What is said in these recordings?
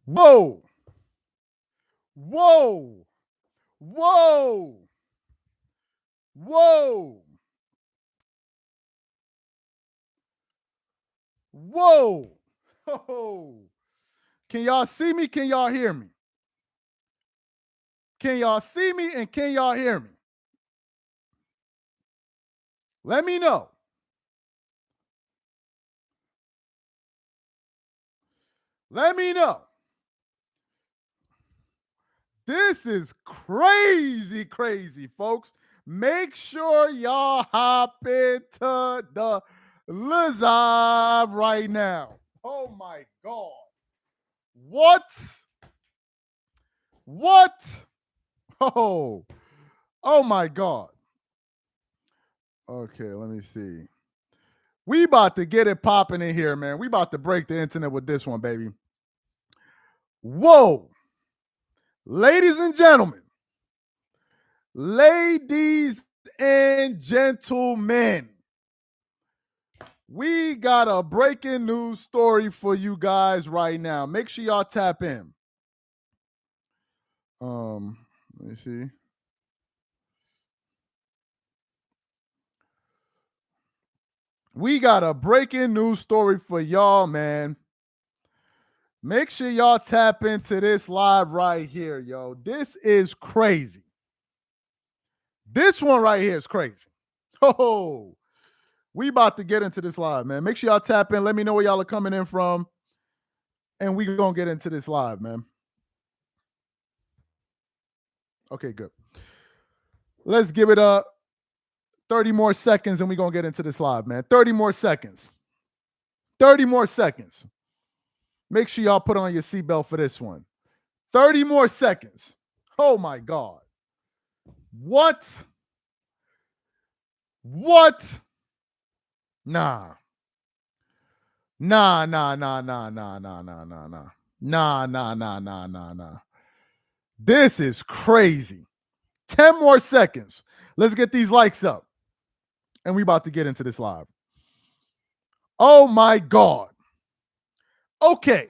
Whoa. Whoa. Whoa. Whoa. Whoa. Oh. Can y'all see me? Can y'all hear me? Can y'all see me and can y'all hear me? Let me know. Let me know. This is crazy, crazy, folks. Make sure y'all hop into the live right now. Oh my God. What? What? Oh my God. Okay, let me see. We about to get it popping in here, man. We about to break the internet with this one, baby. Whoa. Ladies and gentlemen, we got a breaking news story for you guys right now. Make sure y'all tap in. Let me see. We got a breaking news story for y'all, man. Make sure y'all tap into this live right here, yo. This is crazy. This one right here is crazy. Oh, we about to get into this live, man. Make sure y'all tap in. Let me know where y'all are coming in from. And we gonna get into this live, man. Okay, good. Let's give it 30 more seconds and we gonna get into this live, man. 30 more seconds. 30 more seconds. Make sure y'all put on your seatbelt for this one. 30 more seconds. Oh my God. What? What? Nah. Nah. This is crazy. 10 more seconds. Let's get these likes up. And we about to get into this live. Oh my God. Okay.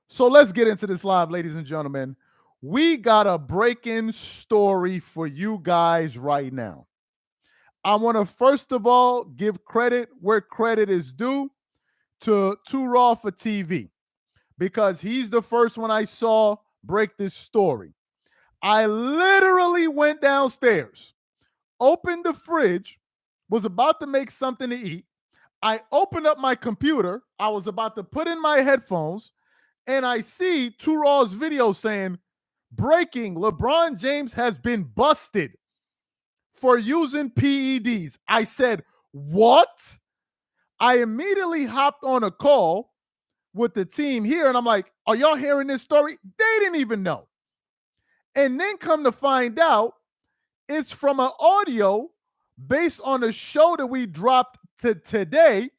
So let's get into this live, ladies and gentlemen. We got a breaking story for you guys right now. I want to first of all give credit where credit is due to Too Raw for TV because he's the first one I saw break this story. I literally went downstairs, opened the fridge, was about to make something to eat. I opened up my computer. I was about to put in my headphones, and I see Too Raw's video saying, breaking, LeBron James has been busted for using PEDs. I said, what? I immediately hopped on a call with the team here, and I'm like, are y'all hearing this story? They didn't even know. And then come to find out, it's from an audio based on a show that we dropped today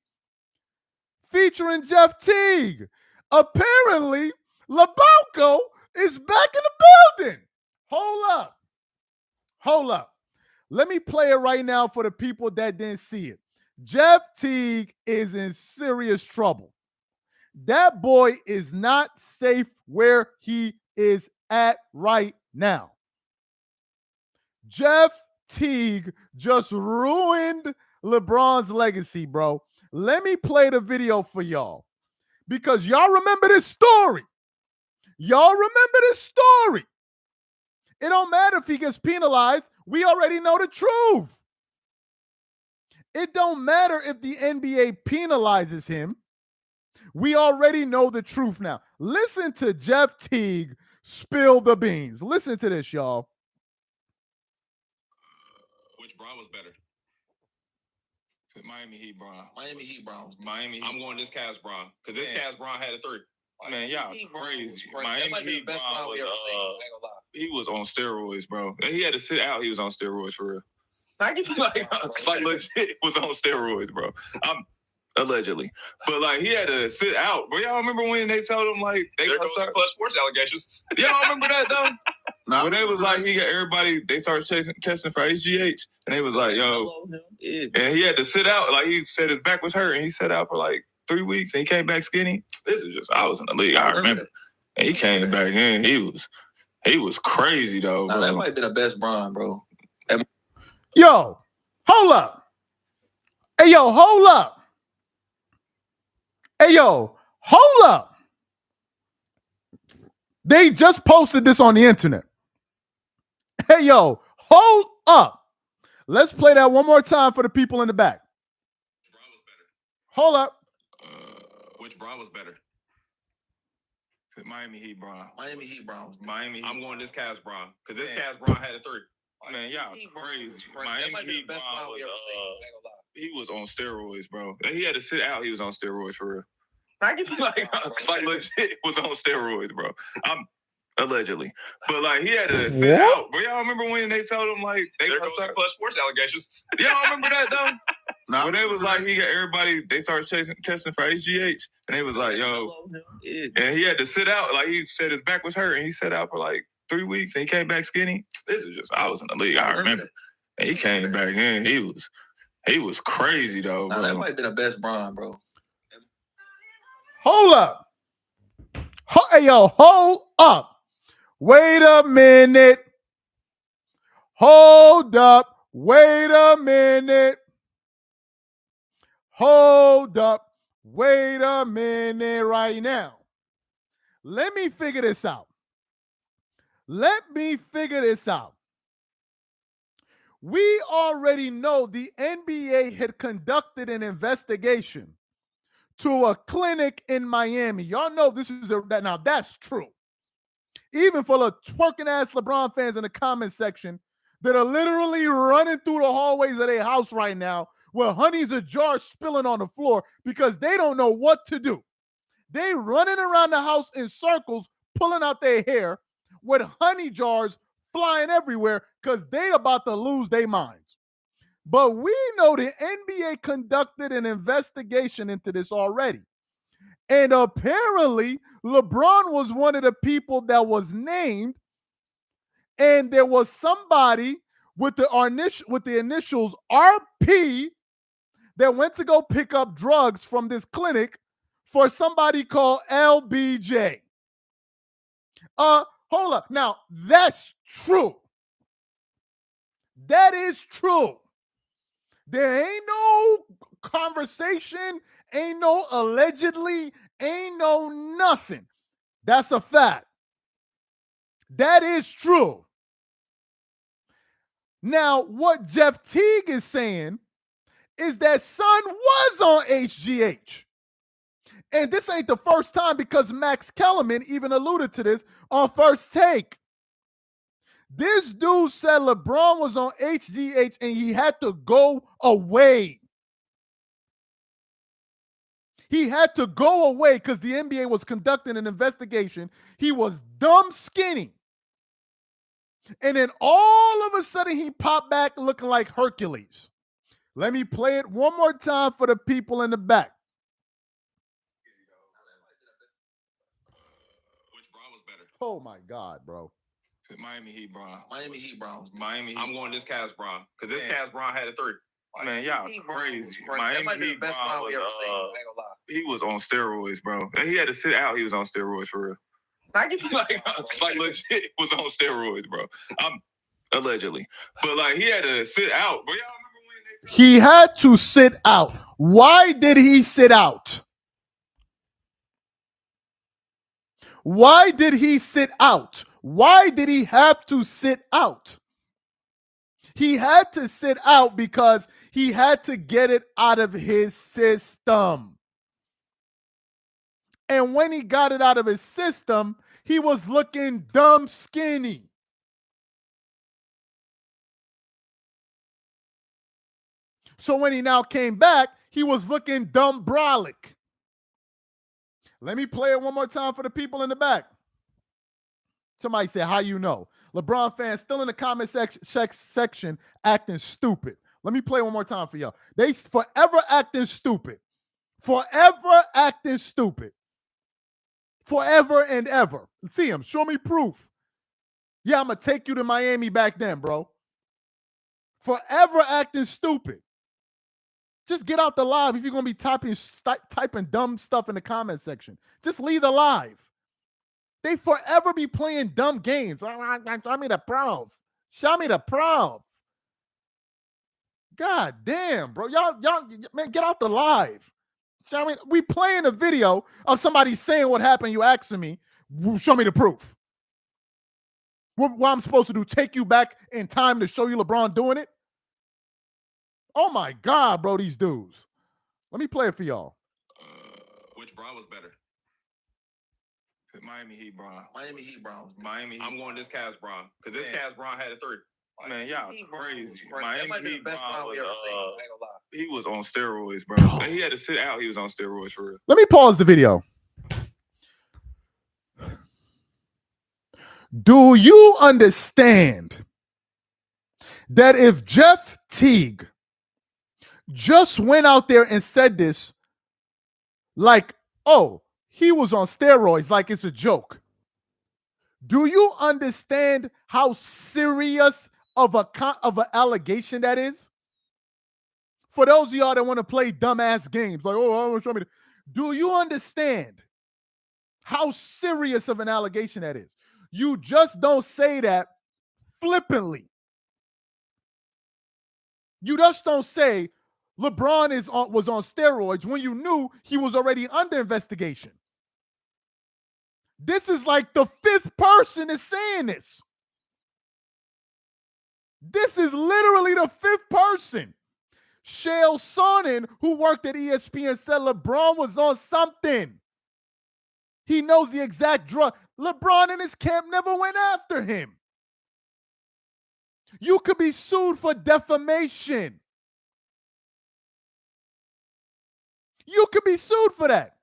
featuring Jeff Teague. Apparently, Lebron is back in the building. Hold up. Let me play it right now for the people that didn't see it. Jeff Teague is in serious trouble. That boy is not safe where he is at right now. Jeff Teague just ruined LeBron's legacy, bro. Let me play the video for y'all because y'all remember this story. It don't matter if he gets penalized. We already know the truth. It don't matter if the NBA penalizes him. We already know the truth now. Listen to Jeff Teague spill the beans. Listen to this, y'all. Which Bron was better? Miami Heat Bron. Miami Heat Bron. Miami Heat. I'm going this Cavs Bron because this Cavs Bron had a 3. Man, y'all crazy. Miami Heat Bron was he was on steroids, bro. He had to sit out. He was on steroids for real. I give you like legit was on steroids, bro. Allegedly, but like he had to sit out. But y'all remember when they told him like they there goes the Clutch Sports allegations? Y'all remember that though? No, when they was like, he got everybody, they started testing for HGH, and they was like, yo, and he had to sit out. Like he said, his back was hurt, and he sat out for like 3 weeks, and he came back skinny. This is just, I was in the league, I remember. And he came back in. He was crazy though. Now, that might have been the best Bron, bro. Yo, hold up. Hey, yo, hold up. Hey, yo, hold up. They just posted this on the internet. Hey, yo, hold up. Let's play that one more time for the people in the back. Bron was better. Hold up. Which Bron was better? Miami Heat Bron. Miami Heat Bron was better. Miami. I'm going this Cavs Bron because this Cavs Bron had a 3. Man, y'all crazy. Miami Heat Bron he was on steroids, bro. He had to sit out. He was on steroids for real. Like legit was on steroids, bro. Allegedly, but like he had to sit out. Bro, y'all remember when they told him like they there goes the Clutch Sports allegations? Y'all remember that though? No. When they was like he got everybody, they started testing for HGH, and they was like, yo, and he had to sit out. Like he said his back was hurt, and he sat out for like 3 weeks, and he came back skinny. This is just I was in the league. I remember. And he came back in. He was crazy though. Now, that might have been the best Bron, bro. Hold up. Hey, yo, hold up. Wait a minute. Hold up. Wait a minute. Hold up. Wait a minute right now. Let me figure this out. We already know the NBA had conducted an investigation to a clinic in Miami. Y'all know this is now that's true. Even for the twerking ass LeBron fans in the comment section that are literally running through the hallways of their house right now with honeys of jars spilling on the floor because they don't know what to do. They running around the house in circles, pulling out their hair with honey jars flying everywhere because they about to lose their minds. But we know the NBA conducted an investigation into this already. And apparently, LeBron was one of the people that was named. And there was somebody with the initials RP that went to go pick up drugs from this clinic for somebody called LBJ. Hold up. Now, that's true. That is true. There ain't no conversation, ain't no allegedly, ain't no nothing. That's a fact. That is true. Now, what Jeff Teague is saying is that Son was on HGH. And this ain't the first time because Max Kellerman even alluded to this on First Take. This dude said LeBron was on HGH and he had to go away. He had to go away because the NBA was conducting an investigation. He was dumb skinny. And then all of a sudden he popped back looking like Hercules. Let me play it one more time for the people in the back. Which Bron was better? Oh my God, bro. Miami Heat Bron. Miami Heat Bron. Miami Heat. I'm going this Cavs Bron because this Cavs Bron had a 3. Man, y'all crazy. Miami Heat Bron he was on steroids, bro. He had to sit out. He was on steroids for real. Like legit was on steroids, bro. Allegedly, but like he had to sit out. Bro, y'all remember when he had to sit out? Why did he sit out? Why did he sit out? Why did he have to sit out? He had to sit out because he had to get it out of his system. And when he got it out of his system, he was looking dumb skinny. So when he now came back, he was looking dumb brolic. Let me play it one more time for the people in the back. Somebody said, how you know? LeBron fans still in the comment section acting stupid. Let me play one more time for y'all. They forever acting stupid. Forever acting stupid. Forever and ever. See him. Show me proof. Yeah, I'm going to take you to Miami back then, bro. Forever acting stupid. Just get out the live if you're going to be typing dumb stuff in the comment section. Just leave the live. They forever be playing dumb games. Show me the proof. Show me the proof. God damn, bro. Y'all, man, get out the live. Show me. We playing a video of somebody saying what happened. You asking me, show me the proof. What I'm supposed to do? Take you back in time to show you LeBron doing it? Oh my God, bro, these dudes. Let me play it for y'all. Which Bron was better? Miami Heat Bron. Miami Heat Bron. Miami Heat. I'm going this Cavs Bron because this Cavs Bron had a 3. Man, y'all crazy. Miami Heat Bron was, ever seen. I ain't gonna lie. he was on steroids, bro. He had to sit out. He was on steroids for real. Let me pause the video. Do you understand that if Jeff Teague just went out there and said this, like, oh, he was on steroids, like it's a joke? Do you understand how serious of an allegation that is? For those of y'all that want to play dumbass games, like, oh, I want to show me. Do you understand how serious of an allegation that is? You just don't say that flippantly. You just don't say LeBron was on steroids when you knew he was already under investigation. This is like the 5th person is saying this. This is literally the 5th person. Shale Sonnen, who worked at ESPN, said LeBron was on something. He knows the exact drug. LeBron and his camp never went after him. You could be sued for defamation. You could be sued for that.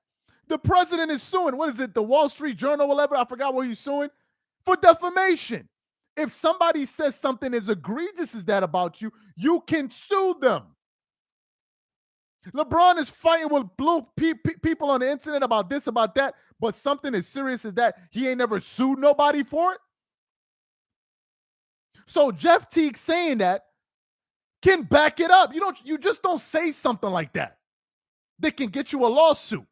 The president is suing. What is it? The Wall Street Journal, whatever. I forgot what he's suing for defamation. If somebody says something as egregious as that about you, you can sue them. LeBron is fighting with people on the internet about this, about that, but something as serious as that, he ain't never sued nobody for it. So Jeff Teague saying that can back it up. You just don't say something like that. They can get you a lawsuit.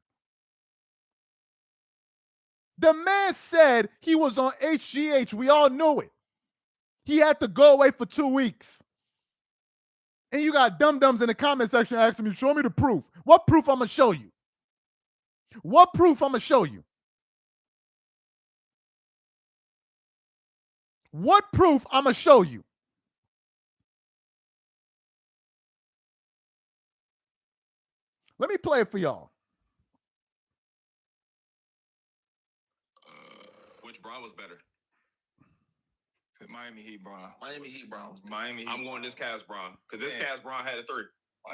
The man said he was on HGH. We all knew it. He had to go away for 2 weeks. And you got dum-dums in the comment section asking me, show me the proof. What proof I'm going to show you? What proof I'm going to show you? What proof I'm going to show you? Let me play it for y'all. Which Bron was better? Miami Heat Bron. Miami Heat Bron. Miami Heat. I'm going this Cavs Bron because this Cavs Bron had a 3.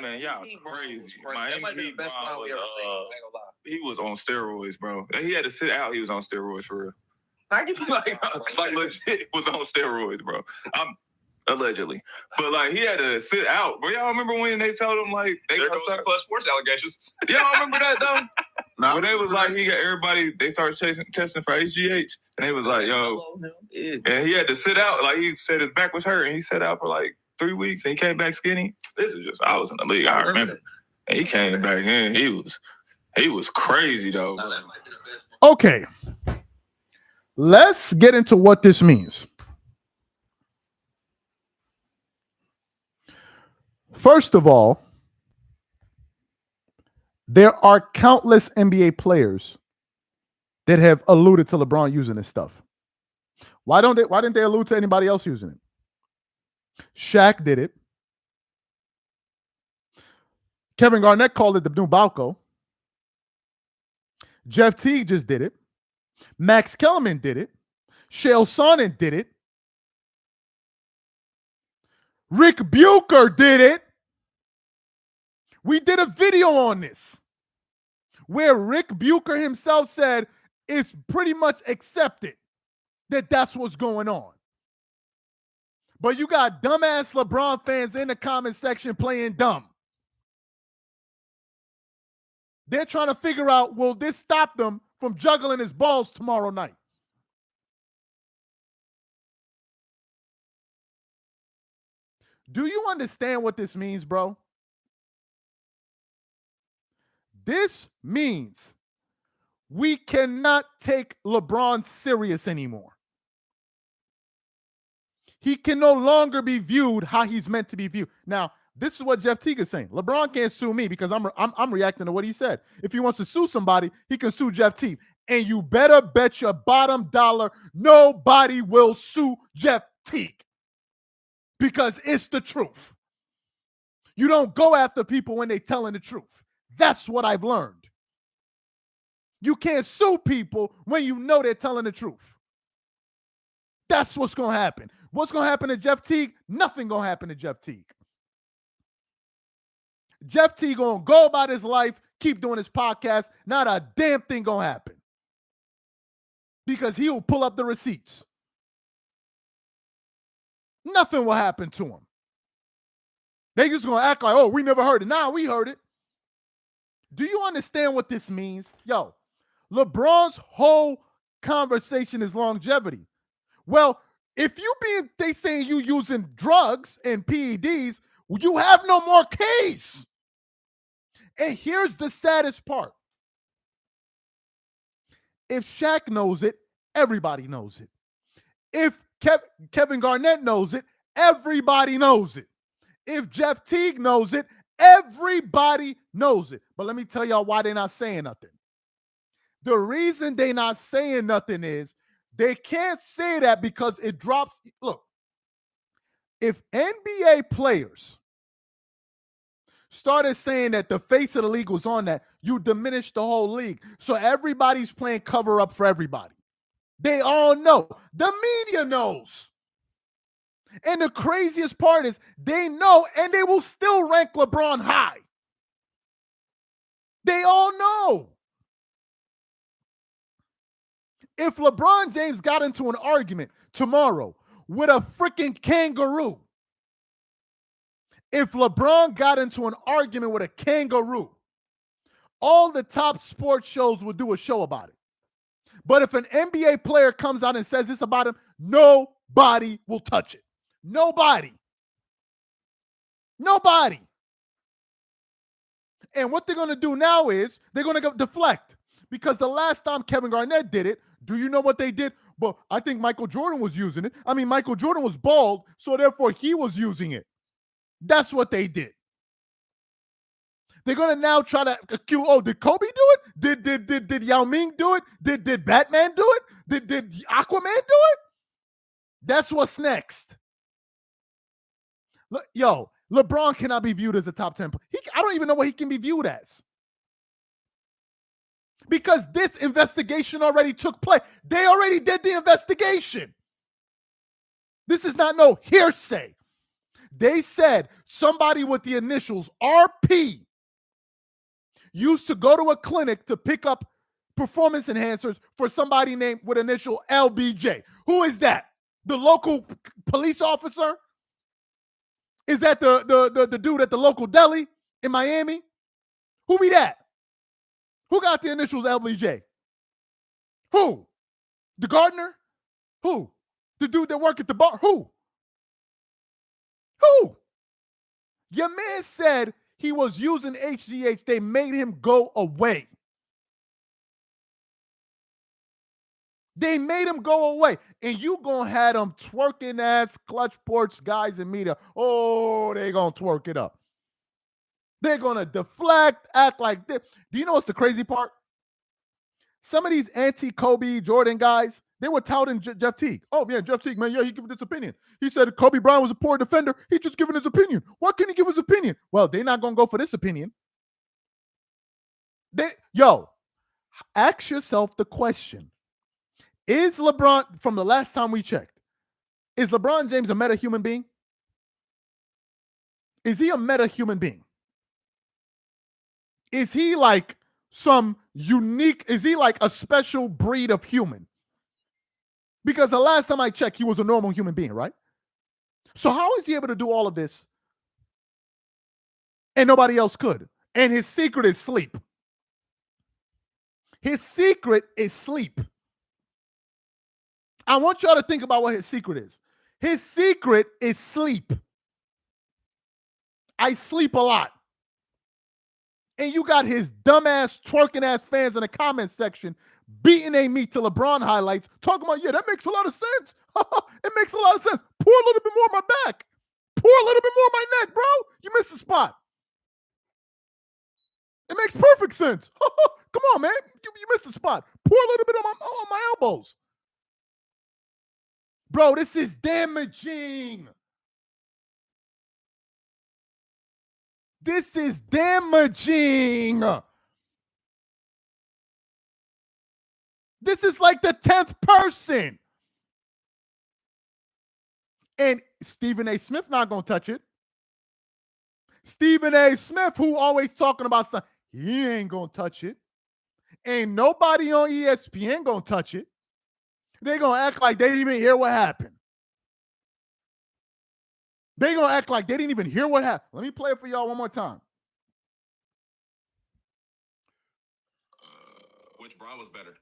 Man, y'all crazy. Miami Heat Bron was, ever seen. I ain't gonna lie. he was on steroids, bro. He had to sit out. He was on steroids for real. I give you like legit was on steroids, bro. I'm allegedly, but like he had to sit out. Bro, y'all remember when they told him like they there gonna goes start the Clutch Sports allegations. Y'all remember that though? No. When they was like he got everybody. They started testing for HGH, and they was like, yo, and he had to sit out. Like he said his back was hurt, and he sat out for like 3 weeks, and he came back skinny. This is just I was in the league. I remember. And he came back in. He was crazy though. Okay. Let's get into what this means. First of all, there are countless NBA players that have alluded to LeBron using this stuff. Why didn't they allude to anybody else using it? Shaq did it. Kevin Garnett called it the new Balco. Jeff Teague just did it. Max Kellerman did it. Shale Sonnen did it. Rick Bucher did it. We did a video on this where Rick Bucher himself said it's pretty much accepted that that's what's going on. But you got dumbass LeBron fans in the comment section playing dumb. They're trying to figure out, will this stop them from juggling his balls tomorrow night? Do you understand what this means, bro? This means We cannot take LeBron serious anymore. He can no longer be viewed how he's meant to be viewed. Now, this is what Jeff Teague is saying. LeBron can't sue me because I'm reacting to what he said. If he wants to sue somebody, he can sue Jeff Teague. And you better bet your bottom dollar nobody will sue Jeff Teague because it's the truth. You don't go after people when they're telling the truth. That's what I've learned. You can't sue people when you know they're telling the truth. That's what's going to happen. What's going to happen to Jeff Teague? Nothing going to happen to Jeff Teague. Jeff Teague going to go about his life, keep doing his podcast. Not a damn thing going to happen. Because he will pull up the receipts. Nothing will happen to him. They just going to act like, oh, we never heard it. Nah, we heard it. Do you understand what this means? Yo, LeBron's whole conversation is longevity. Well, if they saying you using drugs and PEDs, you have no more case. And here's the saddest part. If Shaq knows it, everybody knows it. If Kevin Garnett knows it, everybody knows it. If Jeff Teague knows it, everybody knows it. But let me tell y'all why they're not saying nothing. The reason they're not saying nothing is they can't say that because it drops. Look, if NBA players started saying that the face of the league was on that, you diminish the whole league. So everybody's playing cover up for everybody. They all know. The media knows. And the craziest part is they know and they will still rank LeBron high. They all know. If LeBron James got into an argument tomorrow with a freaking kangaroo, if LeBron got into an argument with a kangaroo, all the top sports shows would do a show about it. But if an NBA player comes out and says this about him, nobody will touch it. Nobody. Nobody. And what they're going to do now is they're going to go deflect. Because the last time Kevin Garnett did it, do you know what they did? Well, I think Michael Jordan was using it. I mean, Michael Jordan was bald, so therefore he was using it. That's what they did. They're going to now try to accuse, oh, did Kobe do it? Did Yao Ming do it? Did Batman do it? Did Aquaman do it? That's what's next. Look, yo, LeBron cannot be viewed as a top 10 player. I don't even know what he can be viewed as. Because this investigation already took place. They already did the investigation. This is not no hearsay. They said somebody with the initials RP used to go to a clinic to pick up performance enhancers for somebody named with initial LBJ. Who is that? The local police officer? Is that the dude at the local deli in Miami? Who be that? Who got the initials LBJ? Who? The gardener? Who? The dude that work at the bar? Who? Who? Your man said he was using HGH. They made him go away. They made him go away. And you gonna have them twerking ass clutch porch guys in media. Oh, they gonna twerk it up. They're gonna deflect, act like this. Do you know what's the crazy part? Some of these anti-Kobe Jordan guys, they were touting Jeff Teague. Oh, yeah, Jeff Teague, man, yeah, he gave this opinion. He said Kobe Bryant was a poor defender. He just giving his opinion. Why can't he give his opinion? Well, they're not going to go for this opinion. Ask yourself the question. Is LeBron, from the last time we checked, is LeBron James a meta human being? Is he a meta human being? Is he like some unique, is he like a special breed of human? Because the last time I checked, he was a normal human being, right? So how is he able to do all of this and nobody else could? And his secret is sleep. His secret is sleep. I want y'all to think about what his secret is. His secret is sleep. I sleep a lot. And you got his dumbass, twerking ass fans in the comment section beating a meat to LeBron highlights, talking about, yeah, that makes a lot of sense. It makes a lot of sense. Pour a little bit more on my back. Pour a little bit more on my neck, bro. You missed the spot. It makes perfect sense. Come on, man. You missed the spot. Pour a little bit on my elbows. Bro, this is damaging. This is damaging. This is like the 10th person. And Stephen A. Smith not going to touch it. Stephen A. Smith, who always talking about something, he ain't going to touch it. Ain't nobody on ESPN going to touch it. They going to act like they didn't even hear what happened. They going to act like they didn't even hear what happened. Let me play it for y'all one more time. Which Bron was better?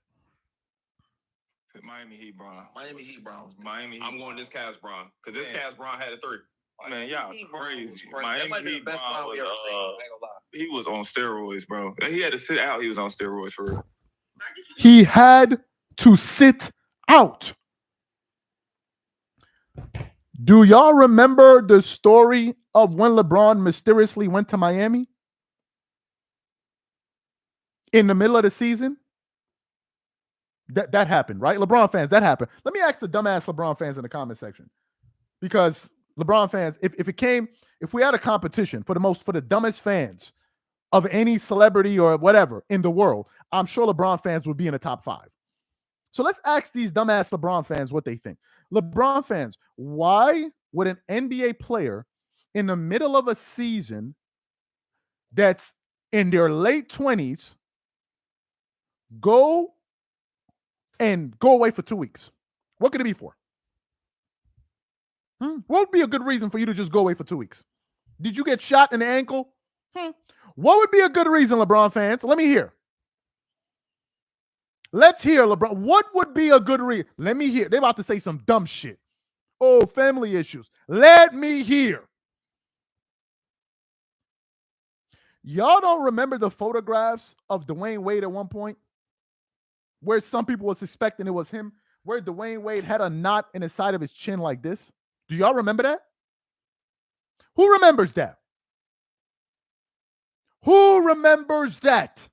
Miami Heat Bron. Miami Heat Bron was better. Miami Heat. I'm going this Cavs Bron because this Cavs Bron had a 3. Man, y'all crazy. That Miami might be the Heat best Bron Bron we ever was, seen. I ain't gonna lie. he was on steroids, bro. He had to sit out. He was on steroids for real. He had to sit out. Do y'all remember the story of when LeBron mysteriously went to Miami? In the middle of the season? That happened, right? LeBron fans, that happened. Let me ask the dumbass LeBron fans in the comment section. Because LeBron fans, if we had a competition for the dumbest fans of any celebrity or whatever in the world, I'm sure LeBron fans would be in the top 5. So let's ask these dumbass LeBron fans what they think. LeBron fans, why would an NBA player in the middle of a season that's in their late 20s go away for 2 weeks? What could it be for? What would be a good reason for you to just go away for 2 weeks? Did you get shot in the ankle? What would be a good reason, LeBron fans? Let me hear. Let's hear, LeBron. What would be a good reason? Let me hear. They're about to say some dumb shit. Oh, family issues. Let me hear. Y'all don't remember the photographs of Dwayne Wade at one point? Where some people were suspecting it was him, where Dwayne Wade had a knot in the side of his chin like this. Do y'all remember that? Who remembers that? Who remembers that?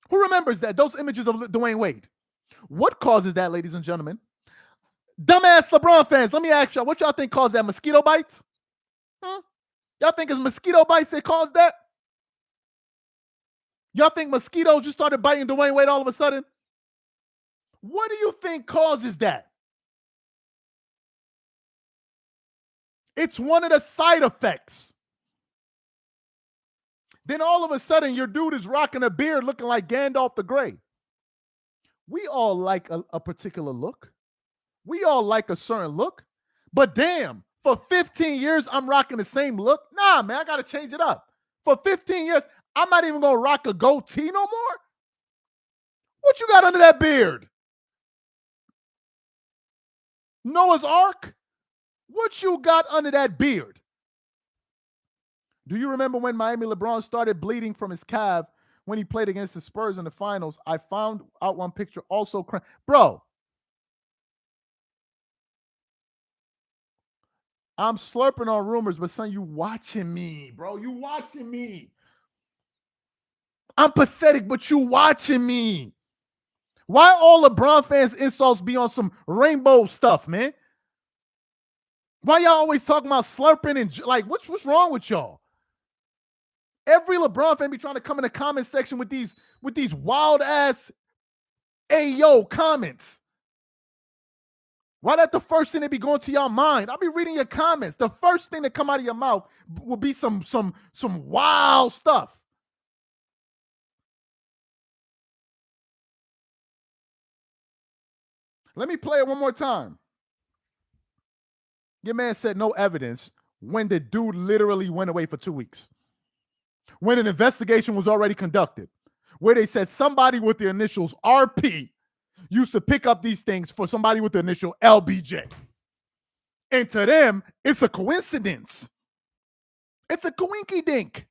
Who remembers that? Those images of Dwayne Wade. What causes that, ladies and gentlemen? Dumbass LeBron fans, let me ask y'all, what y'all think caused that? Mosquito bites? Y'all think it's mosquito bites that caused that? Y'all think mosquitoes just started biting Dwayne Wade all of a sudden? What do you think causes that? It's one of the side effects. Then all of a sudden, your dude is rocking a beard looking like Gandalf the Grey. We all like a particular look. We all like a certain look. But damn, for 15 years, I'm rocking the same look. Nah, man, I got to change it up. For 15 years, I'm not even going to rock a goatee no more. What you got under that beard? Noah's Ark? What you got under that beard? Do you remember when Miami LeBron started bleeding from his calf when he played against the Spurs in the finals? I found out one picture also. Bro, I'm slurping on rumors, but son, you watching me, bro. You watching me. I'm pathetic, but you watching me. Why all LeBron fans insults be on some rainbow stuff, man? Why y'all always talking about slurping and like what's wrong with y'all? Every LeBron fan be trying to come in the comment section with these wild ass ayo comments. Why that the first thing that be going to y'all mind? I'll be reading your comments. The first thing that come out of your mouth will be some wild stuff. Let me play it one more time. Your man said no evidence when the dude literally went away for 2 weeks. When an investigation was already conducted, where they said somebody with the initials RP used to pick up these things for somebody with the initial LBJ. And to them, it's a coincidence. It's a coinky dink.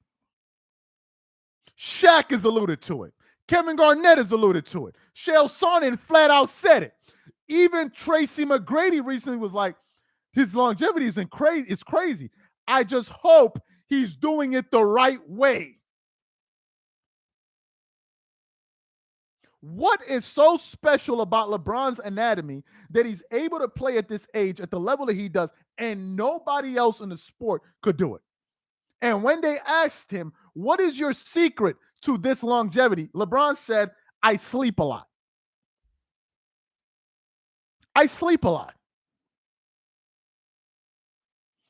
Shaq has alluded to it. Kevin Garnett has alluded to it. Chael Sonnen flat out said it. Even Tracy McGrady recently was like, his longevity is crazy. I just hope he's doing it the right way. What is so special about LeBron's anatomy that he's able to play at this age at the level that he does, and nobody else in the sport could do it? And when they asked him, what is your secret to this longevity? LeBron said, I sleep a lot. I sleep a lot.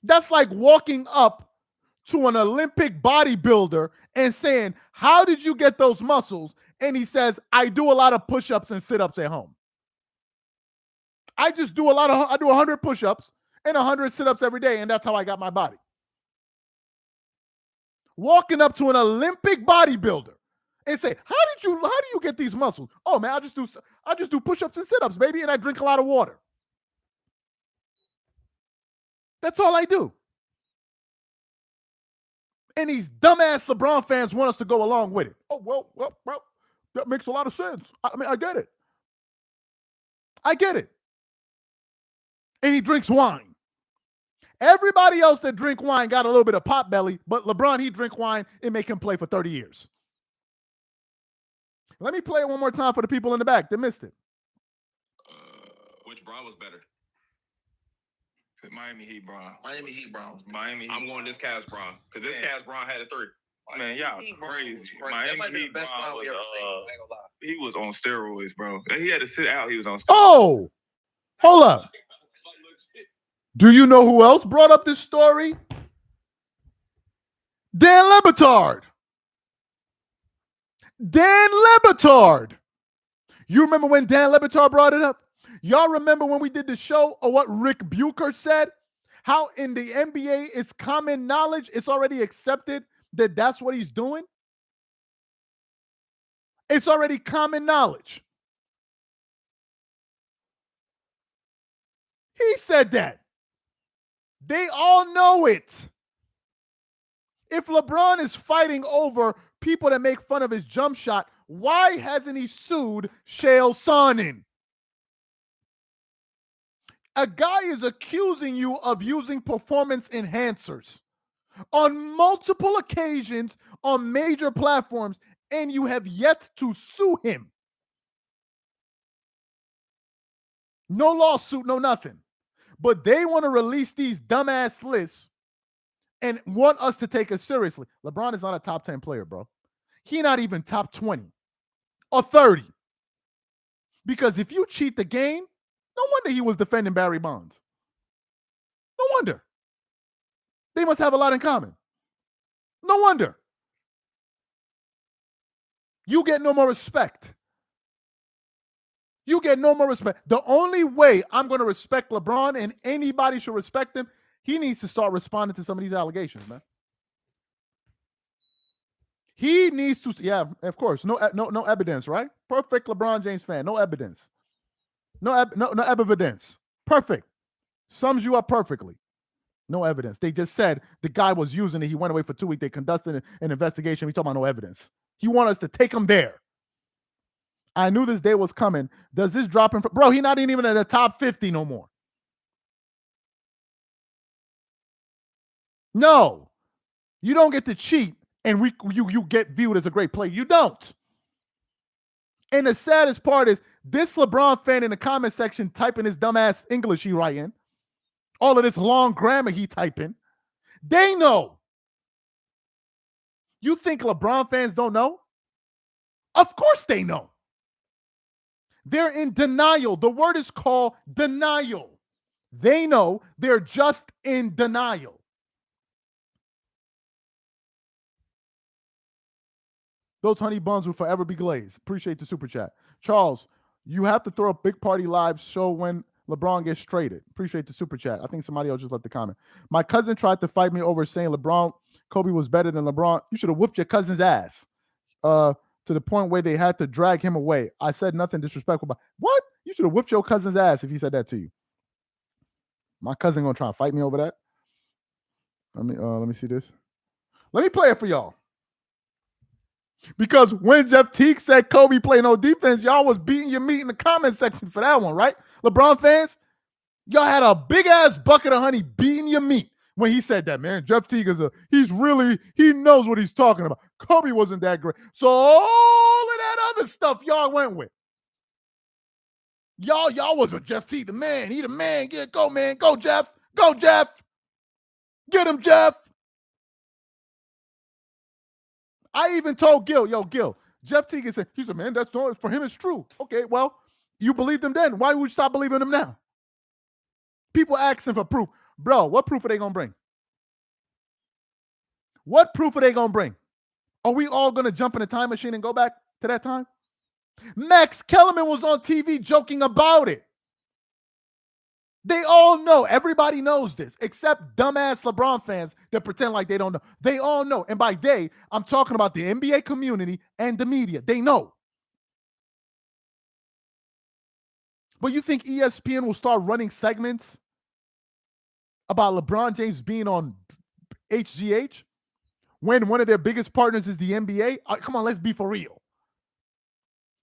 That's like walking up to an Olympic bodybuilder and saying, how did you get those muscles? And he says, I do a lot of push-ups and sit-ups at home. I do 100 push-ups and 100 sit-ups every day, and that's how I got my body. Walking up to an Olympic bodybuilder and say, how do you get these muscles? Oh man, I just do push-ups and sit-ups, baby, and I drink a lot of water. That's all I do. And these dumbass LeBron fans want us to go along with it. Oh, well, that makes a lot of sense. I mean, I get it. And he drinks wine. Everybody else that drink wine got a little bit of pot belly, but LeBron, he drink wine and make him play for 30 years. Let me play it one more time for the people in the back that missed it. Which Bron was better? Miami Heat Bron. Miami Heat Bron was better. Miami Heat. I'm going this Cavs Bron because this Cavs Bron had a 3. Man, y'all crazy. Miami Heat Bron was, he was on steroids, bro. He had to sit out. He was on steroids. Oh, hold up. Do you know who else brought up this story? Dan Le Batard. You remember when Dan Le Batard brought it up? Y'all remember when we did the show or what Rick Bucher said? How in the NBA it's common knowledge, it's already accepted that that's what he's doing? It's already common knowledge. He said that. They all know it. If LeBron is fighting over people that make fun of his jump shot, why hasn't he sued Chael Sonnen? A guy is accusing you of using performance enhancers on multiple occasions on major platforms, and you have yet to sue him. No lawsuit, no nothing. But they want to release these dumbass lists and want us to take it seriously. LeBron is not a top 10 player, bro. He's not even top 20 or 30. Because if you cheat the game, no wonder he was defending Barry Bonds. No wonder. They must have a lot in common. No wonder. You get no more respect. You get no more respect. The only way I'm going to respect LeBron and anybody should respect him, he needs to start responding to some of these allegations, man. He needs to, yeah, of course. No evidence, right? Perfect LeBron James fan. No evidence. No evidence. Perfect. Sums you up perfectly. No evidence. They just said the guy was using it. He went away for 2 weeks. They conducted an investigation. We talking about no evidence. He want us to take him there. I knew this day was coming. Does this drop him? Bro, he's not even in the top 50 no more. No. You don't get to cheat and you get viewed as a great player. You don't. And the saddest part is this LeBron fan in the comment section typing his dumbass English he writing, all of this long grammar he typing, they know. You think LeBron fans don't know? Of course they know. They're in denial. The word is called denial. They know they're just in denial. Those honey buns will forever be glazed. Appreciate the super chat. Charles, you have to throw a big party live show when LeBron gets traded. Appreciate the super chat. I think somebody else just left the comment. My cousin tried to fight me over saying Kobe was better than LeBron. You should have whooped your cousin's ass. To the point where they had to drag him away. I said nothing disrespectful, but what? You should have whooped your cousin's ass if he said that to you. My cousin gonna try and fight me over that. Let me see this. Let me play it for y'all. Because when Jeff Teague said Kobe play no defense, y'all was beating your meat in the comment section for that one, right? LeBron fans, y'all had a big ass bucket of honey beating your meat when he said that, man. Jeff Teague he knows what he's talking about. Kobe wasn't that great. So all of that other stuff y'all went with. Y'all was with Jeff Teague, the man. He the man. Yeah, go, man. Go, Jeff. Go, Jeff. Get him, Jeff. I even told Gil, Gil, Jeff Teague said, he said, man, that's no, for him, it's true. Okay, well, you believed him then. Why would you stop believing him now? People asking for proof. Bro, what proof are they going to bring? What proof are they going to bring? Are we all going to jump in a time machine and go back to that time? Max Kellerman was on TV joking about it. They all know. Everybody knows this, except dumbass LeBron fans that pretend like they don't know. They all know. And by they, I'm talking about the NBA community and the media. They know. But you think ESPN will start running segments about LeBron James being on HGH when one of their biggest partners is the NBA? Come on, let's be for real.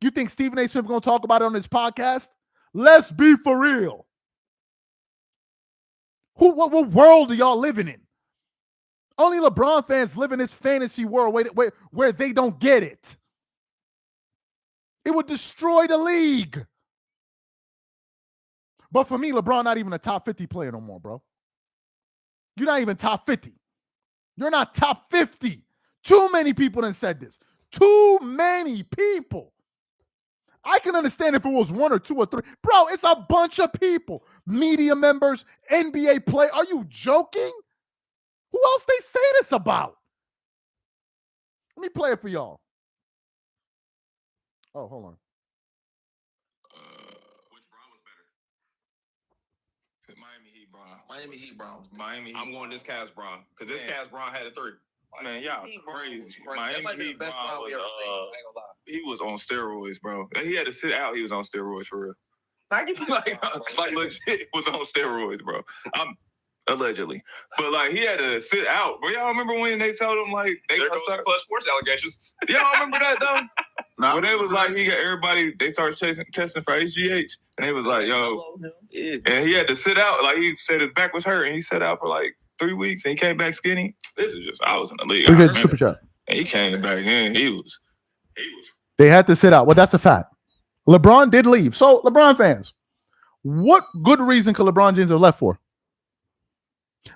You think Stephen A. Smith is going to talk about it on his podcast? Let's be for real. What world are y'all living in? Only LeBron fans live in this fantasy world where they don't get it. It would destroy the league. But for me, LeBron not even a top 50 player no more, bro. You're not even top 50. You're not top 50. Too many people have said this. Too many people. I can understand if it was one or two or three. Bro, it's a bunch of people. Media members, NBA play. Are you joking? Who else they say this about? Let me play it for y'all. Oh, hold on. Which Bron was better? Miami Heat Bron. Miami Heat Bron. Miami Heat. I'm going this Cavs Bron because this Cavs Bron had a 3. Man, y'all crazy. Miami Heat Bron we ever seen. I ain't gonna lie. He was on steroids, bro. He had to sit out. He was on steroids for real. I give you like legit was on steroids, bro. I'm allegedly, but like he had to sit out. Bro, y'all remember when they told him like they there goes the Clutch Sports allegations. Y'all remember that though? When they was like he got everybody, they started testing for HGH, and they was like, yo, and he had to sit out. Like he said his back was hurt, and he sat out for like 3 weeks, and he came back skinny. This is just I was in the league. Super chat. And he came back in. He was. They had to sit out. Well, that's a fact. LeBron did leave. So, LeBron fans, what good reason could LeBron James have left for?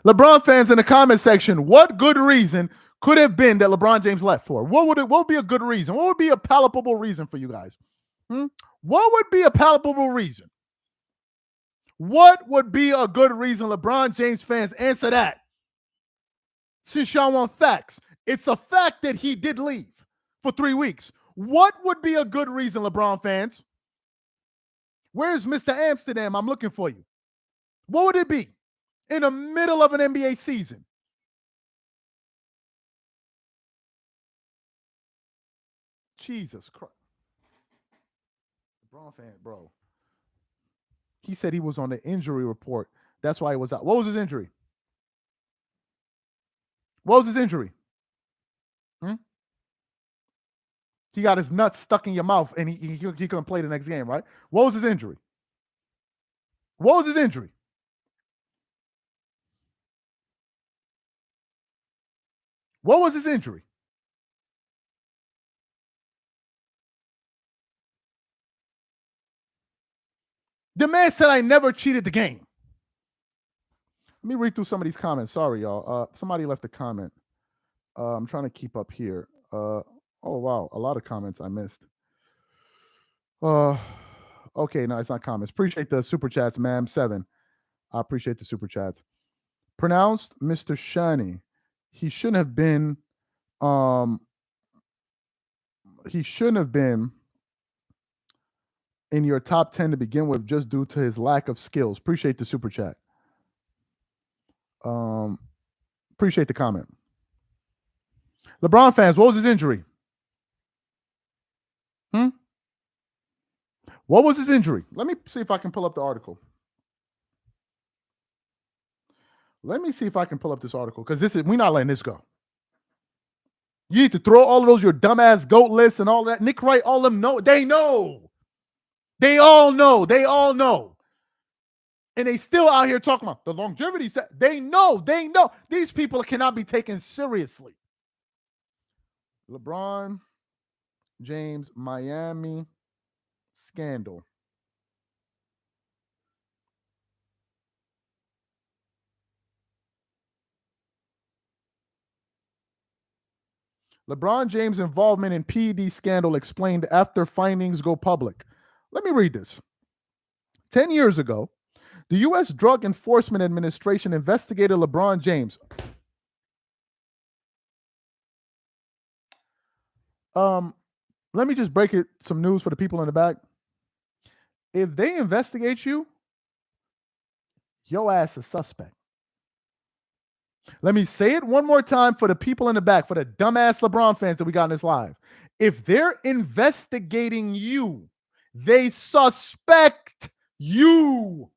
LeBron fans in the comment section, what good reason could have been that LeBron James left for? What would be a good reason? What would be a palpable reason for you guys? What would be a palpable reason? What would be a good reason? LeBron James fans, answer that. Since y'all want facts, it's a fact that he did leave for 3 weeks. What would be a good reason, LeBron fans? Where's Mr. Amsterdam? I'm looking for you. What would it be in the middle of an NBA season? Jesus Christ. LeBron fan, bro. He said he was on the injury report. That's why he was out. What was his injury? What was his injury? He got his nuts stuck in your mouth and he couldn't play the next game, right? What was his injury? What was his injury? What was his injury? The man said, I never cheated the game. Let me read through some of these comments. Sorry, y'all. Somebody left a comment. I'm trying to keep up here. Oh, wow. A lot of comments I missed. Okay, no, it's not comments. Appreciate the super chats, ma'am. 7. I appreciate the super chats. Pronounced Mr. Shani. He shouldn't have been in your top 10 to begin with just due to his lack of skills. Appreciate the super chat. Appreciate the comment. LeBron fans, what was his injury? What was his injury? Let me see if I can pull up the article. Let me see if I can pull up this article because we're not letting this go. You need to throw all of those, your dumbass GOAT lists and all that. Nick Wright, all of them know. They know. They all know. They all know. And they still out here talking about the longevity set. They know. They know. These people cannot be taken seriously. LeBron James Miami scandal. LeBron James' involvement in PED scandal explained after findings go public. Let me read this. 10 years ago, the U.S. Drug Enforcement Administration investigated LeBron James. Let me just break it some news for the people in the back. If they investigate you, your ass is suspect. Let me say it one more time for the people in the back, for the dumbass LeBron fans that we got in this live. If they're investigating you, they suspect you.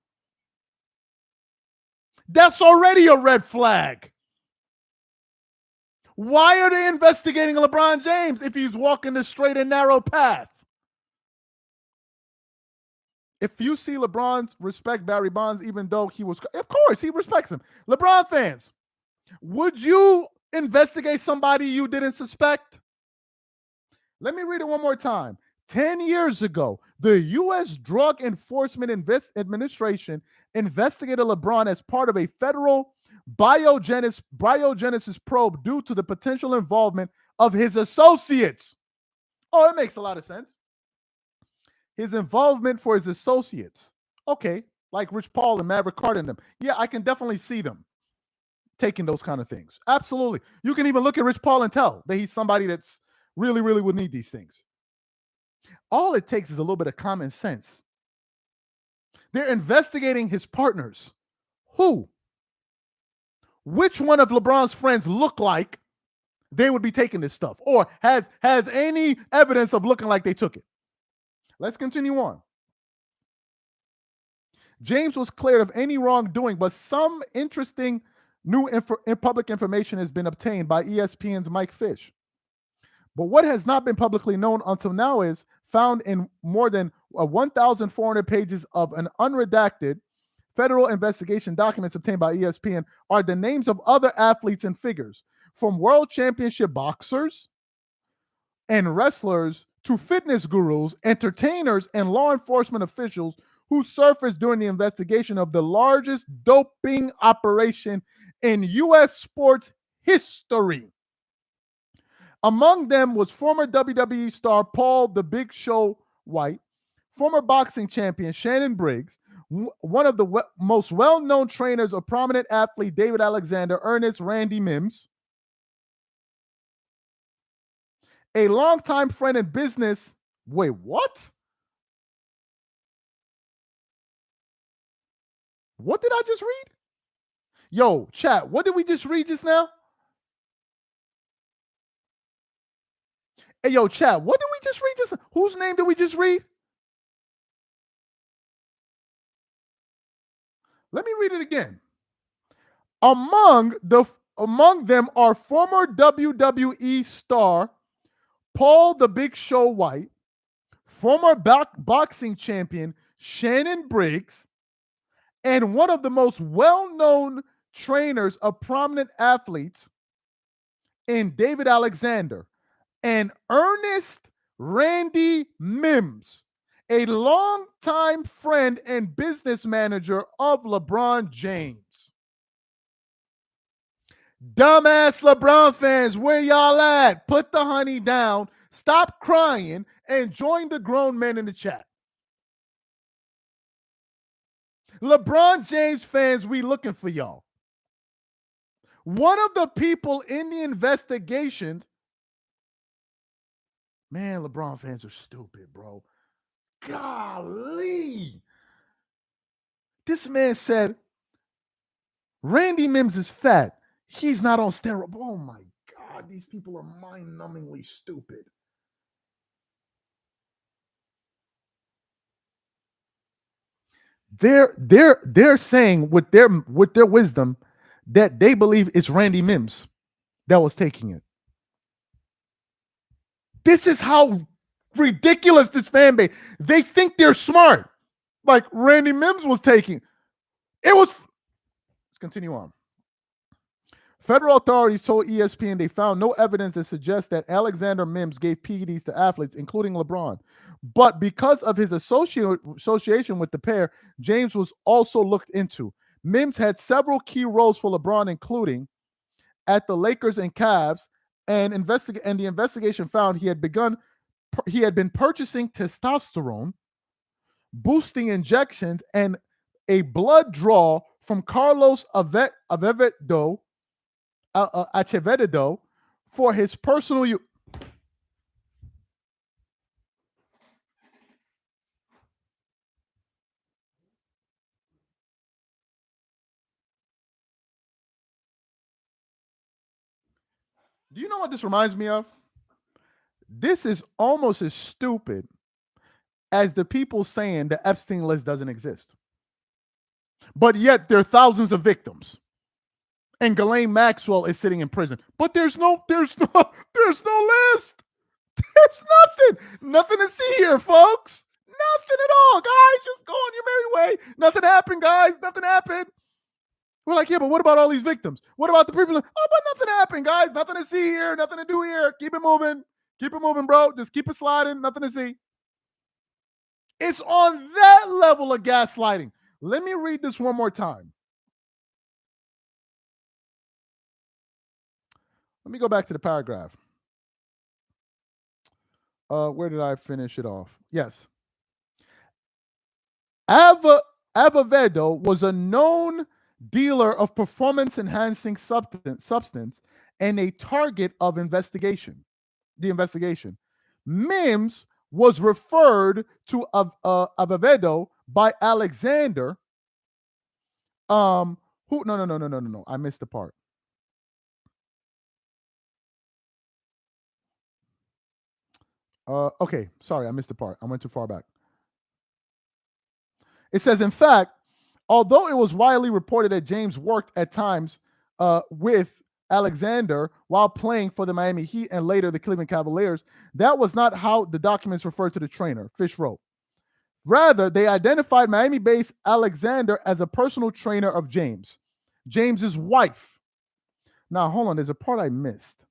That's already a red flag. Why are they investigating LeBron James if he's walking the straight and narrow path? If you see LeBron respect Barry Bonds, even though he was, of course, he respects him. LeBron fans, would you investigate somebody you didn't suspect? Let me read it one more time. 10 years ago, the U.S. Drug Enforcement Administration investigated LeBron as part of a federal biogenesis probe due to the potential involvement of his associates. Oh, it makes a lot of sense. His involvement for his associates. Okay, like Rich Paul and Maverick Carter and them. Yeah, I can definitely see them taking those kind of things. Absolutely. You can even look at Rich Paul and tell that he's somebody that's really, really would need these things. All it takes is a little bit of common sense. They're investigating his partners. Who? Which one of LeBron's friends look like they would be taking this stuff or has any evidence of looking like they took it? Let's continue on. James was cleared of any wrongdoing, but some interesting new public information has been obtained by ESPN's Mike Fish. But what has not been publicly known until now is found in more than 1,400 pages of an unredacted federal investigation documents obtained by ESPN are the names of other athletes and figures, from world championship boxers and wrestlers to fitness gurus, entertainers, and law enforcement officials who surfaced during the investigation of the largest doping operation in U.S. sports history. Among them was former WWE star Paul "The Big Show" White, former boxing champion Shannon Briggs, one of the most well-known trainers of prominent athlete David Alexander, Ernest Randy Mims, a longtime friend in business. Wait, what? What did I just read? Yo, chat, what did we just read just now? Hey, yo, chat, what did we just read just now? Whose name did we just read? Let me read it again. Among them are former WWE star Paul "The Big Show" White, former boxing champion Shannon Briggs, and one of the most well-known trainers of prominent athletes in David Alexander, and Ernest Randy Mims, a longtime friend and business manager of LeBron James. Dumbass LeBron fans, where y'all at? Put the honey down, stop crying, and join the grown men in the chat. LeBron James fans, we looking for y'all. One of the people in the investigation, man, LeBron fans are stupid, bro. Golly. This man said, Randy Mims is fat. He's not on steroids. Oh my God, these people are mind-numbingly stupid. They're saying with their wisdom that they believe it's Randy Mims that was taking it. This is how ridiculous this fan base. They think they're smart. Like Randy Mims was taking. Let's continue on. Federal authorities told ESPN they found no evidence that suggests that Alexander Mims gave PEDs to athletes, including LeBron. But because of his association with the pair, James was also looked into. Mims had several key roles for LeBron, including at the Lakers and Cavs, and the investigation found he had been purchasing testosterone, boosting injections, and a blood draw from Carlos Acevedo for his personal use. Do you know what this reminds me of? This is almost as stupid as the people saying the Epstein list doesn't exist. But yet there are thousands of victims. And Ghislaine Maxwell is sitting in prison. But there's no list. There's nothing to see here, folks. Nothing at all, guys. Just go on your merry way. Nothing happened, guys. Nothing happened. We're like, yeah, but what about all these victims? What about the people? Oh, but nothing happened, guys. Nothing to see here. Nothing to do here. Keep it moving. Keep it moving, bro. Just keep it sliding. Nothing to see. It's on that level of gaslighting. Let me read this one more time. Let me go back to the paragraph. Where did I finish it off? Yes. Acevedo was a known dealer of performance-enhancing substance and a target of the investigation. Mims was referred to Acevedo by Alexander. No. I missed the part. Okay, sorry, I missed the part. I went too far back. It says, in fact, although it was widely reported that James worked at times with Alexander while playing for the Miami Heat and later the Cleveland Cavaliers, that was not how the documents referred to the trainer, Fish wrote. Rather, they identified Miami-based Alexander as a personal trainer of James's wife. Now, hold on, there's a part I missed.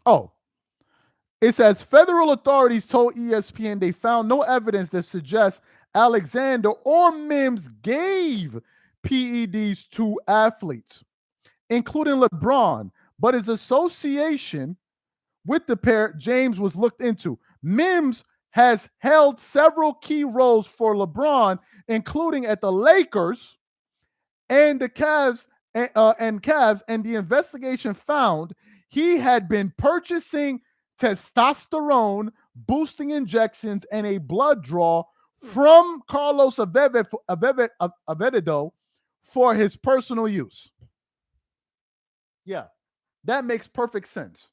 Oh, it says federal authorities told ESPN they found no evidence that suggests Alexander or Mims gave PEDs to athletes, including LeBron, but his association with the pair James was looked into. Mims has held several key roles for LeBron, including at the Lakers and the Cavs, and the investigation found he had been purchasing testosterone, boosting injections, and a blood draw from Carlos Acevedo for his personal use. Yeah, that makes perfect sense.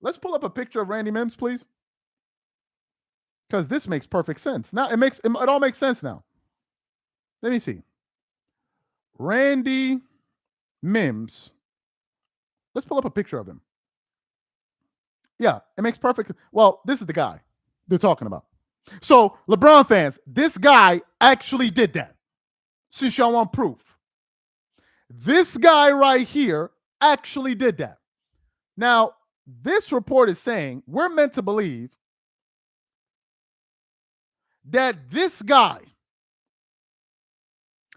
Let's pull up a picture of Randy Mims, please. Because this makes perfect sense. Now it all makes sense now. Let me see. Randy Mims. Let's pull up a picture of him. Yeah, it makes perfect. Well, this is the guy they're talking about. So, LeBron fans, this guy actually did that. Since y'all want proof. This guy right here actually did that. Now, this report is saying we're meant to believe that this guy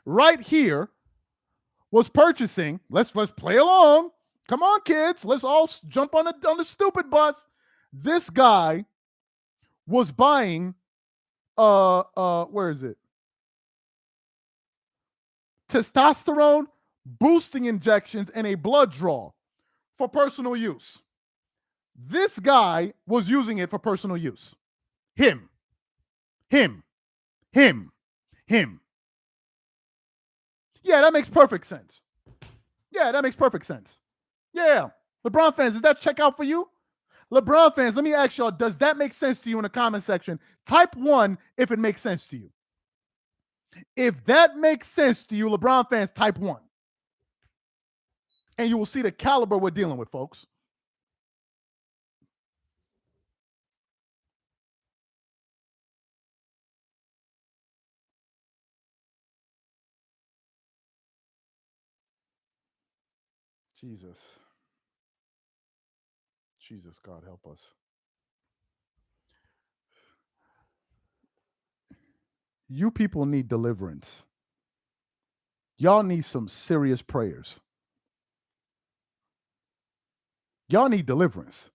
right here was purchasing. Let's play along. Come on, kids. Let's all jump on the stupid bus. This guy was buying where is it? Testosterone, boosting injections, and a blood draw for personal use. This guy was using it for personal use. Him. Yeah, that makes perfect sense. Yeah. LeBron fans, does that check out for you? LeBron fans, let me ask y'all, does that make sense to you in the comment section? Type 1 if it makes sense to you. If that makes sense to you, LeBron fans, type 1. And you will see the caliber we're dealing with, folks. Jesus. Jesus, God help us. You people need deliverance. Y'all need some serious prayers. Y'all need deliverance.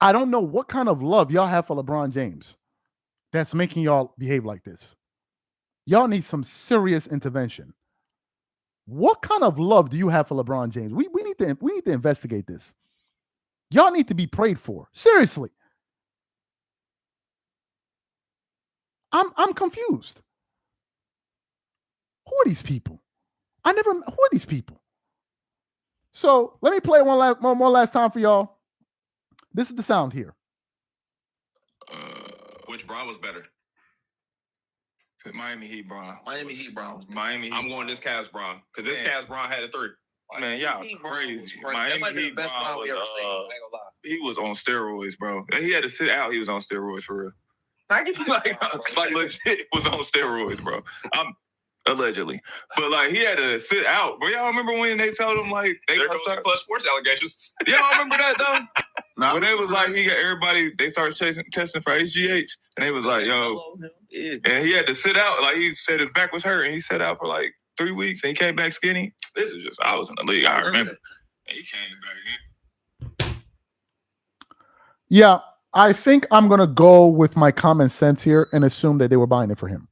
I don't know what kind of love y'all have for LeBron James that's making y'all behave like this. Y'all need some serious intervention. What kind of love do you have for LeBron James? We need to investigate this. Y'all need to be prayed for. Seriously. I'm confused. Who are these people? Who are these people? So let me play one last time for y'all. This is the sound here. Which Bron was better? Miami Heat Bron. Miami Heat Bron. Miami Heat. I'm going this Cavs Bron because this Cavs Bron had a 3. Man, y'all crazy. Miami Heat best Bron Bron we ever was, seen. I ain't gonna lie. he was on steroids, bro. And he had to sit out. He was on steroids for real. I give you like legit was on steroids, bro. Allegedly, but like he had to sit out. But y'all remember when they told him like they there goes the Clutch Sports allegations? Y'all remember that though? Nah, when they was like he got everybody, they started testing for HGH, and they was like, yo, and he had to sit out. Like he said his back was hurt, and he sat out for like 3 weeks, and he came back skinny. This is just I was in the league. I remember. And he came back in. Yeah, I think I'm gonna go with my common sense here and assume that they were buying it for him.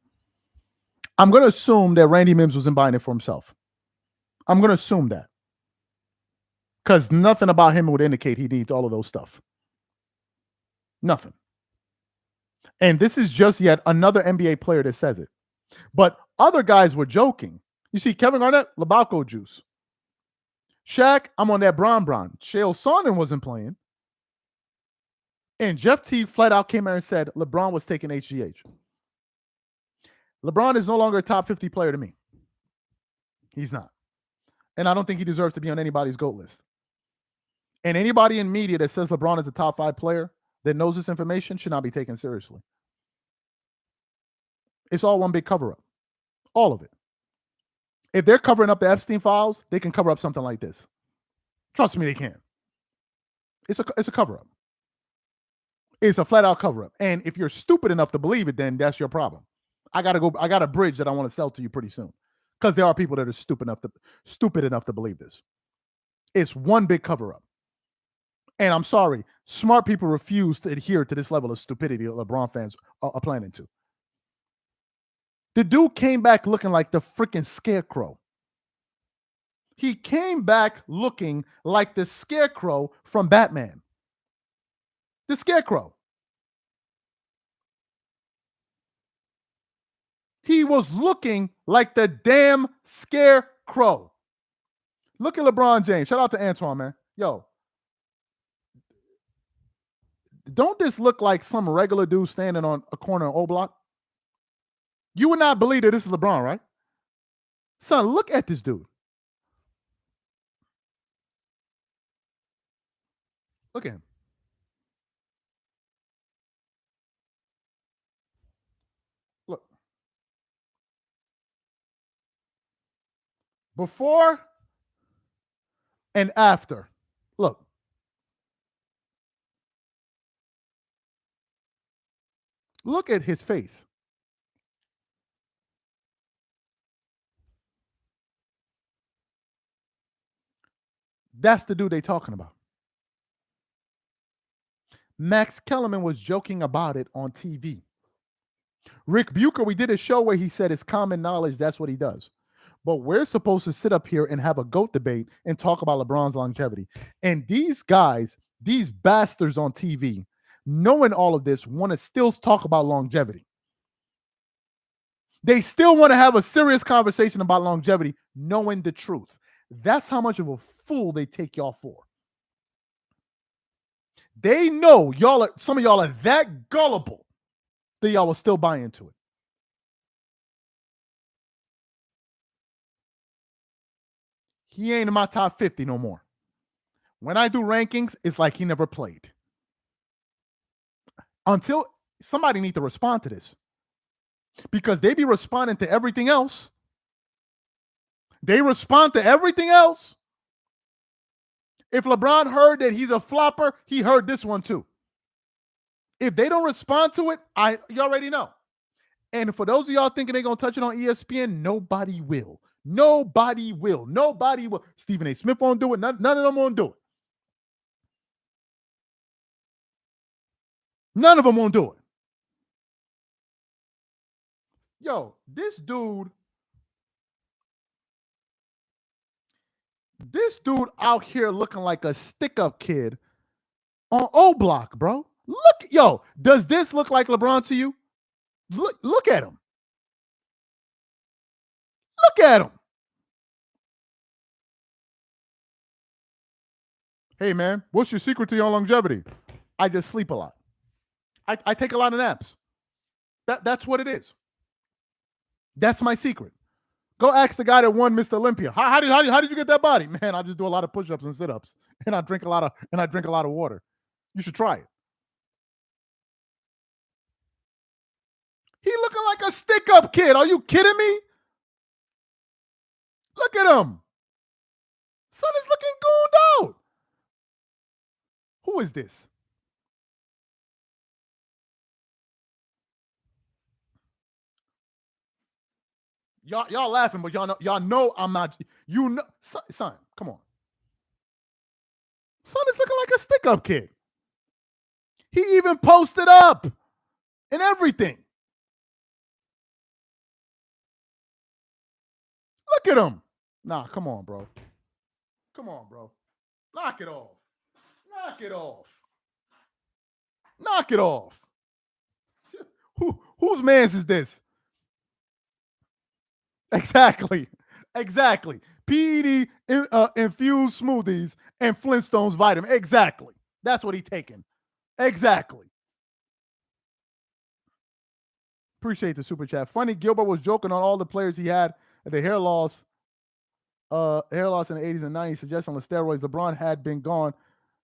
I'm going to assume that Randy Mims wasn't buying it for himself. I'm going to assume that. Because nothing about him would indicate he needs all of those stuff. Nothing. And this is just yet another NBA player that says it. But other guys were joking. You see, Kevin Garnett, Labaco juice. Shaq, I'm on that Bron. Shale Sonnen wasn't playing. And Jeff Teague flat out came out and said LeBron was taking HGH. LeBron is no longer a top 50 player to me. He's not. And I don't think he deserves to be on anybody's GOAT list. And anybody in media that says LeBron is a top 5 player that knows this information should not be taken seriously. It's all one big cover-up. All of it. If they're covering up the Epstein files, they can cover up something like this. Trust me, they can. It's a cover-up. It's a flat-out cover-up. And if you're stupid enough to believe it, then that's your problem. I got a bridge that I want to sell to you pretty soon. Because there are people that are stupid enough to believe this. It's one big cover-up. And I'm sorry, smart people refuse to adhere to this level of stupidity that LeBron fans are planning to. The dude came back looking like the freaking scarecrow. He came back looking like the scarecrow from Batman. The scarecrow. He was looking like the damn scarecrow. Look at LeBron James. Shout out to Antoine, man. Yo. Don't this look like some regular dude standing on a corner in O Block? You would not believe that this is LeBron, right? Son, look at this dude. Look at him. Look. Before and after. Look. Look at his face. That's the dude they talking about. Max Kellerman was joking about it on TV. Rick Bucher, we did a show where he said it's common knowledge that's what he does. But we're supposed to sit up here and have a GOAT debate and talk about LeBron's longevity. And these guys, these bastards on TV, knowing all of this, want to still talk about longevity. They still want to have a serious conversation about longevity, knowing the truth. That's how much of a fool they take y'all for. They know some of y'all are that gullible that y'all will still buy into it. He ain't in my top 50 no more. When I do rankings, it's like he never played. Until somebody need to respond to this. Because they be responding to everything else. They respond to everything else. If LeBron heard that he's a flopper, he heard this one too. If they don't respond to it, you already know. And for those of y'all thinking they're going to touch it on ESPN, nobody will. Nobody will. Nobody will. Stephen A. Smith won't do it. None of them won't do it. None of them won't do it. Yo, this dude out here looking like a stick-up kid on O Block, bro. Look, does this look like LeBron to you? Look at him. Look at him. Hey, man, what's your secret to your longevity? I just sleep a lot. I take a lot of naps. That's what it is. That's my secret. Go ask the guy that won Mr. Olympia. How did you get that body? Man, I just do a lot of push-ups and sit-ups, and I drink a lot of water. You should try it. He looking like a stick-up kid. Are you kidding me? Look at him. Son is looking gooned out. Who is this? Y'all laughing, but y'all know I'm not. You know, son, come on. Son is looking like a stick-up kid. He even posted up and everything. Look at him. Nah, come on, bro. Come on, bro. Knock it off. Knock it off. Knock it off. Whose man's is this? Exactly. PED infused smoothies and Flintstones vitamin. Exactly. That's what he taking. Exactly. Appreciate the super chat. Funny, Gilbert was joking on all the players he had at the hair loss in the 80s and 90s, suggesting the steroids. LeBron had been gone.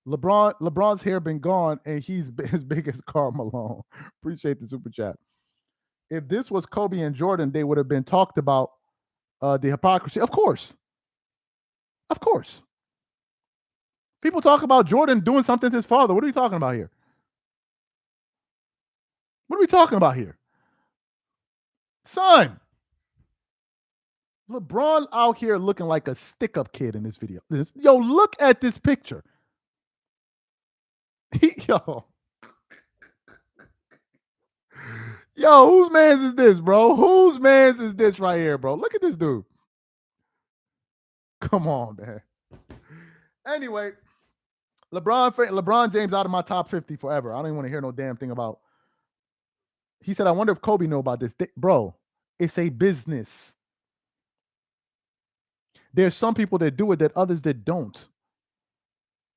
LeBron's hair been gone, and he's as big as Karl Malone. Appreciate the super chat. If this was Kobe and Jordan, they would have been talked about the hypocrisy. Of course. People talk about Jordan doing something to his father. What are we talking about here? Son, LeBron out here looking like a stick-up kid in this video. Yo, look at this picture. Yo, whose man's is this, bro? Whose man's is this right here, bro? Look at this dude. Come on, man. Anyway, LeBron James out of my top 50 forever. I don't even want to hear no damn thing about. He said, I wonder if Kobe knew about this. Bro, it's a business. There's some people that do it that others that don't.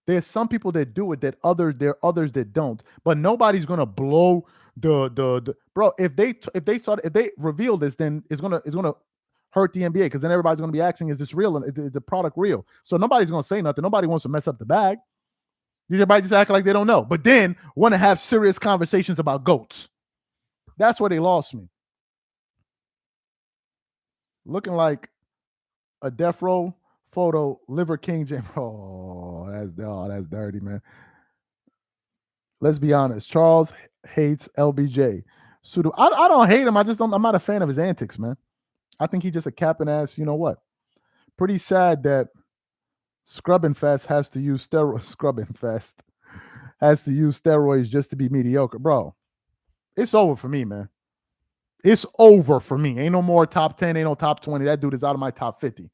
There's some people that do it that there are others that don't. But nobody's gonna blow the bro. If they reveal this, then it's gonna hurt the NBA, because then everybody's gonna be asking, is this real? And is the product real? So nobody's gonna say nothing. Nobody wants to mess up the bag. Everybody just act like they don't know. But then want to have serious conversations about GOATs. That's where they lost me. Looking like a death row photo, Liver King James. Oh, that's dirty, man. Let's be honest. Charles hates LBJ. I don't hate him. I'm not a fan of his antics, man. I think he's just a capping ass. You know what? Pretty sad that Scrubbing Fest has to use steroids just to be mediocre, bro. It's over for me, man. It's over for me. Ain't no more top 10, ain't no top 20. That dude is out of my top 50.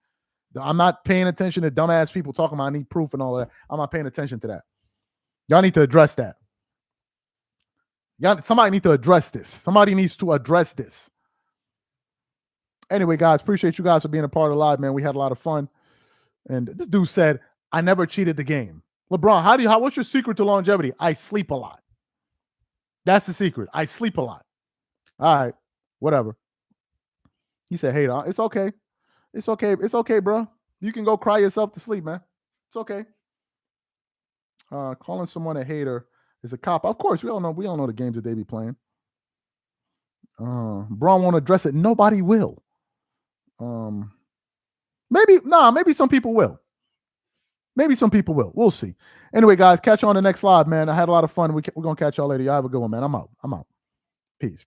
I'm not paying attention to dumbass people talking about I need proof and all that. I'm not paying attention to that. Y'all need to address that. Somebody need to address this. Somebody needs to address this. Anyway, guys, appreciate you guys for being a part of the live, man. We had a lot of fun. And this dude said, I never cheated the game. LeBron, what's your secret to longevity? I sleep a lot. That's the secret. I sleep a lot. All right. Whatever. He said, hey, it's okay. It's okay, bro. You can go cry yourself to sleep, man. It's okay. Calling someone a hater is a cop. Of course, we all know the games that they be playing. Braun won't address it. Nobody will. Maybe some people will. Maybe some people will. We'll see. Anyway, guys, catch you on the next live, man. I had a lot of fun. We're going to catch y'all later. Y'all have a good one, man. I'm out. Peace.